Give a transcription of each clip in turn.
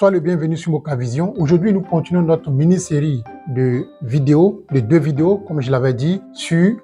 Sois le bienvenu sur Mocavision. Aujourd'hui, nous continuons notre mini-série de vidéos, de 2 vidéos, comme je l'avais dit, sur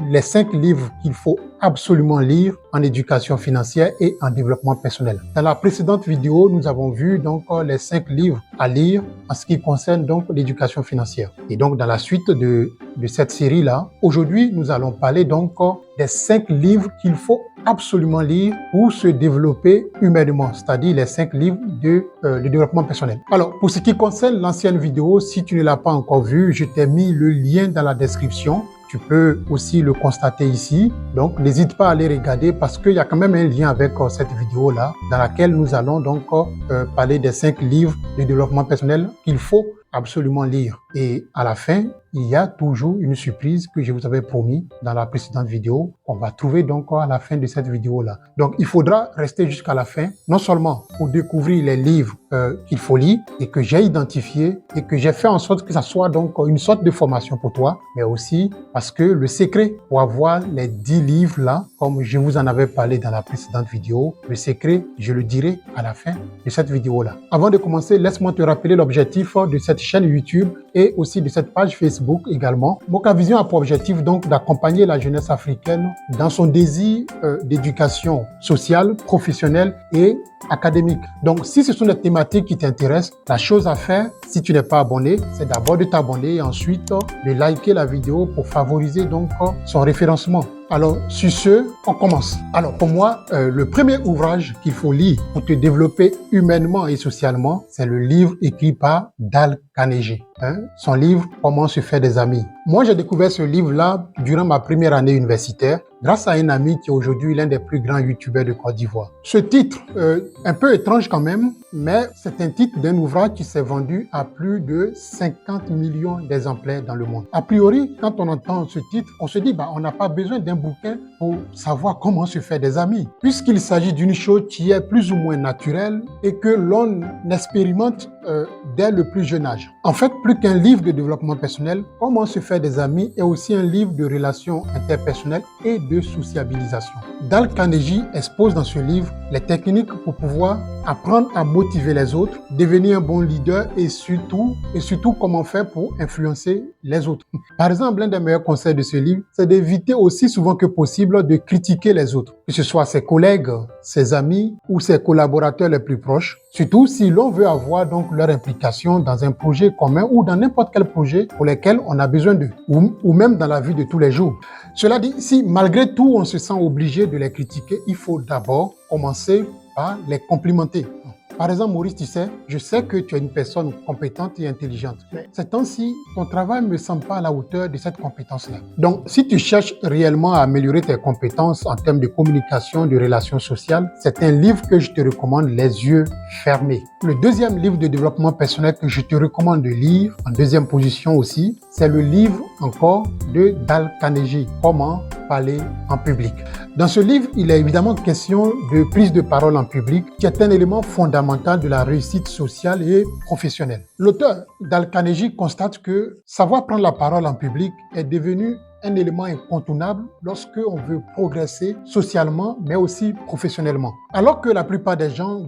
les 5 livres qu'il faut absolument lire en éducation financière et en développement personnel. Dans la précédente vidéo, nous avons vu donc les 5 livres à lire en ce qui concerne donc l'éducation financière. Et donc, dans la suite de cette série-là, aujourd'hui, nous allons parler donc des 5 livres qu'il faut absolument lire pour se développer humainement, c'est-à-dire les 5 livres de développement personnel. Alors, pour ce qui concerne l'ancienne vidéo, si tu ne l'as pas encore vue, je t'ai mis le lien dans la description. Tu peux aussi le constater ici. Donc, n'hésite pas à aller regarder parce qu'il y a quand même un lien avec cette vidéo-là dans laquelle nous allons donc parler des 5 livres de développement personnel qu'il faut absolument lire. Et à la fin, il y a toujours une surprise que je vous avais promis dans la précédente vidéo qu'on va trouver donc à la fin de cette vidéo-là. Donc, il faudra rester jusqu'à la fin, non seulement pour découvrir les livres qu'il faut lire et que j'ai identifiés et que j'ai fait en sorte que ça soit donc une sorte de formation pour toi, mais aussi parce que le secret pour avoir les 10 livres-là, comme je vous en avais parlé dans la précédente vidéo, le secret, je le dirai à la fin de cette vidéo-là. Avant de commencer, laisse-moi te rappeler l'objectif de cette chaîne YouTube et aussi de cette page Facebook également. Mocavision a pour objectif donc d'accompagner la jeunesse africaine dans son désir d'éducation sociale, professionnelle et académique. Donc, si ce sont des thématiques qui t'intéressent, la chose à faire, si tu n'es pas abonné, c'est d'abord de t'abonner et ensuite de liker la vidéo pour favoriser donc son référencement. Alors, sur ce, on commence. Alors, pour moi, le premier ouvrage qu'il faut lire pour te développer humainement et socialement, c'est le livre écrit par Dale Carnegie. Son livre « Comment se faire des amis ». Moi, j'ai découvert ce livre-là durant ma première année universitaire grâce à un ami qui est aujourd'hui l'un des plus grands youtubeurs de Côte d'Ivoire. Ce titre, un peu étrange quand même, mais c'est un titre d'un ouvrage qui s'est vendu à plus de 50 millions d'exemplaires dans le monde. A priori, quand on entend ce titre, on se dit on n'a pas besoin d'un bouquin pour savoir comment se faire des amis, puisqu'il s'agit d'une chose qui est plus ou moins naturelle et que l'on expérimente dès le plus jeune âge. En fait, plus qu'un livre de développement personnel, Comment se faire des amis est aussi un livre de relations interpersonnelles et de sociabilisation. Dale Carnegie expose dans ce livre les techniques pour pouvoir apprendre à motiver les autres, devenir un bon leader et surtout comment faire pour influencer les autres. Par exemple, l'un des meilleurs conseils de ce livre, c'est d'éviter aussi souvent que possible de critiquer les autres, que ce soit ses collègues, ses amis ou ses collaborateurs les plus proches, surtout si l'on veut avoir donc leur implication dans un projet commun ou dans n'importe quel projet pour lequel on a besoin d'eux, ou même dans la vie de tous les jours. Cela dit, si malgré tout on se sent obligé de les critiquer, il faut d'abord commencer par les complimenter. Par exemple, Maurice, tu sais, je sais que tu es une personne compétente et intelligente. Mais ces temps-ci, ton travail ne me semble pas à la hauteur de cette compétence-là. Donc, si tu cherches réellement à améliorer tes compétences en termes de communication, de relations sociales, c'est un livre que je te recommande les yeux fermés. Le deuxième livre de développement personnel que je te recommande de lire, en deuxième position aussi, c'est le livre encore de Dale Carnegie, Comment parler en public. Dans ce livre, il est évidemment question de prise de parole en public, qui est un élément fondamental de la réussite sociale et professionnelle. L'auteur Dale Carnegie constate que savoir prendre la parole en public est devenu un élément incontournable lorsque on veut progresser socialement, mais aussi professionnellement. Alors que la plupart des gens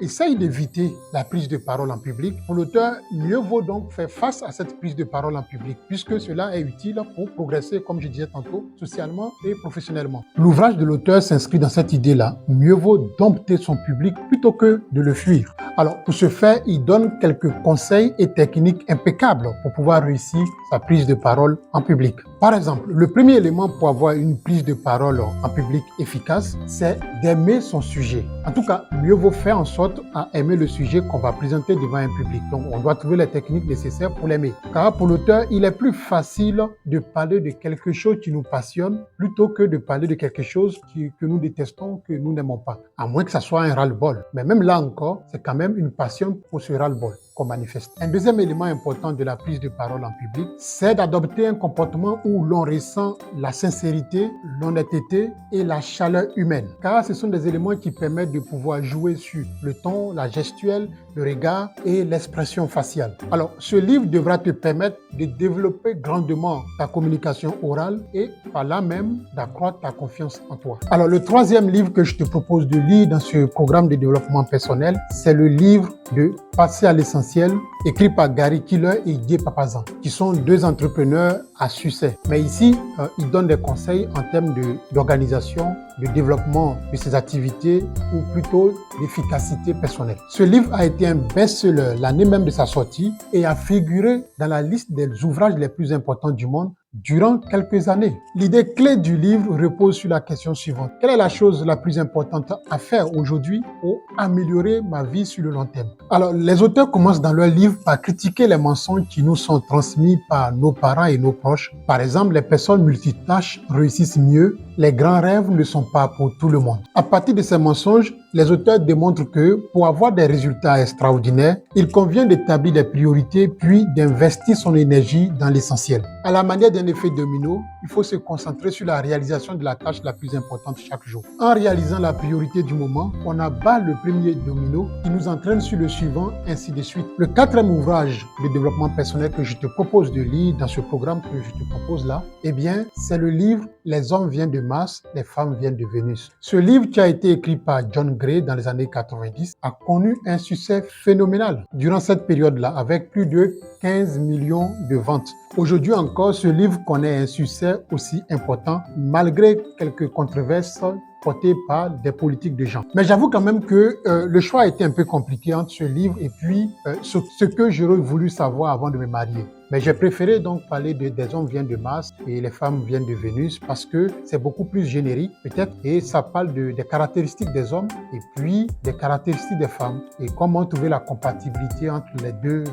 essayent d'éviter la prise de parole en public, pour l'auteur, mieux vaut donc faire face à cette prise de parole en public, puisque cela est utile pour progresser, comme je disais tantôt, socialement et professionnellement. L'ouvrage de l'auteur s'inscrit dans cette idée-là. Mieux vaut dompter son public plutôt que de le fuir. Alors, pour ce faire, il donne quelques conseils et techniques impeccables pour pouvoir réussir sa prise de parole en public. Par exemple, le premier élément pour avoir une prise de parole en public efficace, c'est d'aimer son sujet. En tout cas, mieux vaut faire en sorte à aimer le sujet qu'on va présenter devant un public. Donc, on doit trouver les techniques nécessaires pour l'aimer. Car pour l'auteur, il est plus facile de parler de quelque chose qui nous passionne plutôt que de parler de quelque chose que nous détestons, que nous n'aimons pas. À moins que ça soit un ras-le-bol. Mais même là encore, c'est quand même une passion pour ce ras-le-bol qu'on manifeste. Un deuxième élément important de la prise de parole en public, c'est d'adopter un comportement où l'on ressent la sincérité, l'honnêteté et la chaleur humaine. Car ce sont des éléments qui permettent de pouvoir jouer sur le ton, la gestuelle, le regard et l'expression faciale. Alors, ce livre devra te permettre de développer grandement ta communication orale et par là même d'accroître ta confiance en toi. Alors, le troisième livre que je te propose de lire dans ce programme de développement personnel, c'est le livre de Passer à l'essentiel, écrit par Gary Keeler et Guy Papasan, qui sont deux entrepreneurs à succès. Mais ici, ils donnent des conseils en termes d'organisation, de développement de ses activités ou plutôt d'efficacité personnelle. Ce livre a été un best-seller l'année même de sa sortie et a figuré dans la liste des ouvrages les plus importants du monde durant quelques années. L'idée clé du livre repose sur la question suivante. Quelle est la chose la plus importante à faire aujourd'hui pour améliorer ma vie sur le long terme? Alors, les auteurs commencent dans leur livre par critiquer les mensonges qui nous sont transmis par nos parents et nos proches. Par exemple, les personnes multitâches réussissent mieux. Les grands rêves ne sont pas pour tout le monde. À partir de ces mensonges, les auteurs démontrent que pour avoir des résultats extraordinaires, il convient d'établir des priorités puis d'investir son énergie dans l'essentiel. À la manière d'un effet domino, il faut se concentrer sur la réalisation de la tâche la plus importante chaque jour. En réalisant la priorité du moment, on abat le premier domino qui nous entraîne sur le suivant, ainsi de suite. Le quatrième ouvrage de développement personnel que je te propose de lire dans ce programme que je te propose là, eh bien, c'est le livre « Les hommes viennent de Mars, les femmes viennent de Vénus ». Ce livre qui a été écrit par John Gray dans les années 90 a connu un succès phénoménal durant cette période-là avec plus de 15 millions de ventes. Aujourd'hui encore, ce livre connaît un succès aussi important malgré quelques controverses portées par des politiques de genre. Mais j'avoue quand même que le choix a été un peu compliqué entre ce livre et puis ce que j'aurais voulu savoir avant de me marier. Mais j'ai préféré donc parler des hommes viennent de Mars et les femmes viennent de Vénus parce que c'est beaucoup plus générique peut-être et ça parle des caractéristiques des hommes et puis des caractéristiques des femmes et comment trouver la compatibilité entre les deux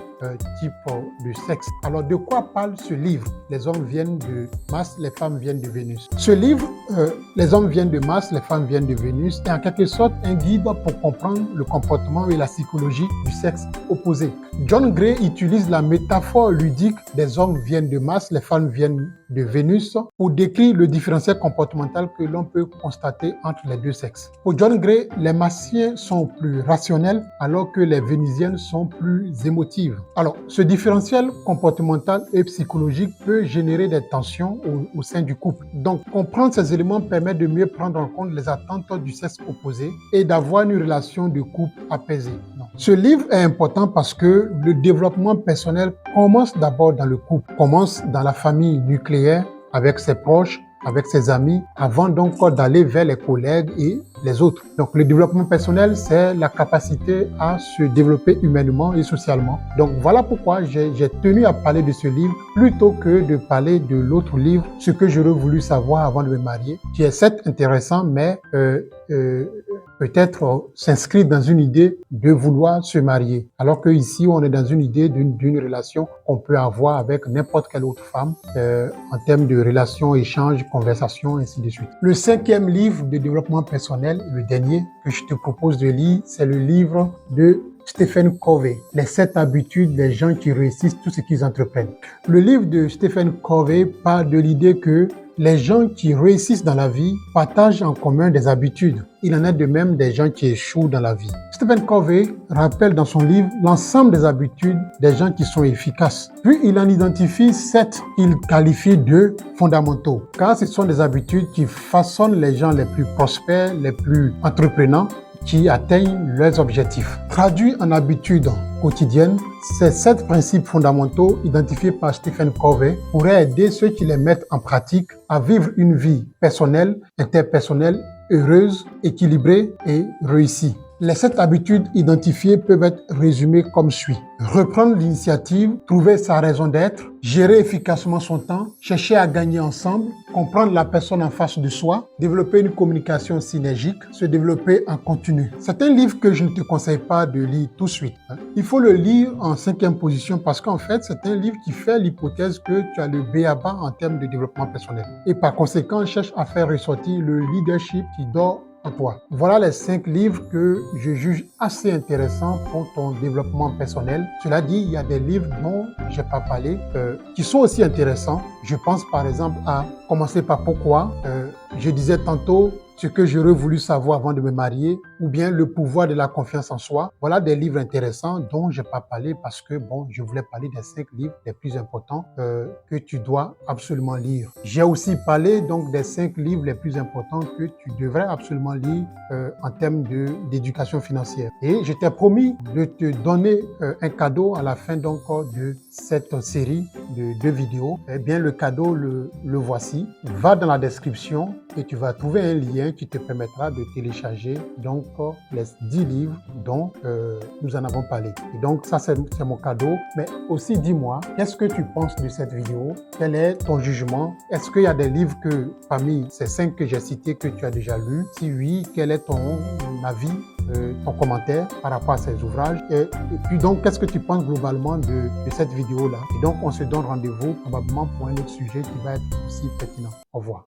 types de sexe. Alors de quoi parle ce livre? Les hommes viennent de Mars, les femmes viennent de Vénus. Ce livre, les hommes viennent de Mars, les femmes viennent de Vénus, est en quelque sorte un guide pour comprendre le comportement et la psychologie du sexe opposé. John Gray utilise la métaphore ludique des hommes viennent de Mars, les femmes viennent de Vénus pour décrire le différentiel comportemental que l'on peut constater entre les deux sexes. Pour John Gray, les Martiens sont plus rationnels alors que les Vénusiennes sont plus émotives. Alors, ce différentiel comportemental et psychologique peut générer des tensions au sein du couple. Donc, comprendre ces éléments permet de mieux prendre en compte les attentes du sexe opposé et d'avoir une relation de couple apaisée. Donc, ce livre est important parce que le développement personnel commence d'abord dans le couple, commence dans la famille nucléaire, avec ses proches, avec ses amis, avant donc d'aller vers les collègues et les autres. Donc le développement personnel, c'est la capacité à se développer humainement et socialement. Donc voilà pourquoi j'ai tenu à parler de ce livre plutôt que de parler de l'autre livre, ce que j'aurais voulu savoir avant de me marier, qui est certes intéressant, mais peut-être s'inscrit dans une idée de vouloir se marier. Alors qu'ici, on est dans une idée d'une relation qu'on peut avoir avec n'importe quelle autre femme en termes de relations, échanges, conversations, ainsi de suite. Le cinquième livre de développement personnel, le dernier que je te propose de lire, c'est le livre de Stephen Covey, les 7 habitudes des gens qui réussissent tout ce qu'ils entreprennent. Le livre de Stephen Covey parle de l'idée que les gens qui réussissent dans la vie partagent en commun des habitudes. Il en est de même des gens qui échouent dans la vie. Stephen Covey rappelle dans son livre l'ensemble des habitudes des gens qui sont efficaces. Puis il en identifie 7 qu'il qualifie de fondamentaux, car ce sont des habitudes qui façonnent les gens les plus prospères, les plus entreprenants, qui atteignent leurs objectifs. Traduits en habitudes quotidiennes, ces 7 principes fondamentaux identifiés par Stephen Covey pourraient aider ceux qui les mettent en pratique à vivre une vie personnelle, interpersonnelle, heureuse, équilibrée et réussie. Les 7 habitudes identifiées peuvent être résumées comme suit. Reprendre l'initiative, trouver sa raison d'être, gérer efficacement son temps, chercher à gagner ensemble, comprendre la personne en face de soi, développer une communication synergique, se développer en continu. C'est un livre que je ne te conseille pas de lire tout de suite. Il faut le lire en 5e position parce qu'en fait, c'est un livre qui fait l'hypothèse que tu as le b.a.-ba en termes de développement personnel. Et par conséquent, cherche à faire ressortir le leadership qui dort en toi. Voilà les 5 livres que je juge assez intéressants pour ton développement personnel. Cela dit, il y a des livres dont je n'ai pas parlé, qui sont aussi intéressants. Je pense par exemple à commencer par Pourquoi. Je disais tantôt ce que j'aurais voulu savoir avant de me marier, ou bien Le pouvoir de la confiance en soi. Voilà des livres intéressants dont je n'ai pas parlé parce que bon, je voulais parler des 5 livres les plus importants que tu dois absolument lire. J'ai aussi parlé donc des 5 livres les plus importants que tu devrais absolument lire en termes d'éducation financière. Et je t'ai promis de te donner un cadeau à la fin donc de cette série de 2 vidéos. Eh bien, le cadeau, le voici. Va dans la description et tu vas trouver un lien qui te permettra de télécharger donc les 10 livres dont nous en avons parlé. Et donc ça c'est mon cadeau. Mais aussi dis-moi, qu'est-ce que tu penses de cette vidéo? Quel est ton jugement? Est-ce qu'il y a des livres que parmi ces 5 que j'ai cités que tu as déjà lus? Si oui, quel est ton avis, ton commentaire par rapport à ces ouvrages? Et puis donc, qu'est-ce que tu penses globalement de cette vidéo-là? Et donc, on se donne rendez-vous probablement pour un autre sujet qui va être aussi pertinent. Au revoir.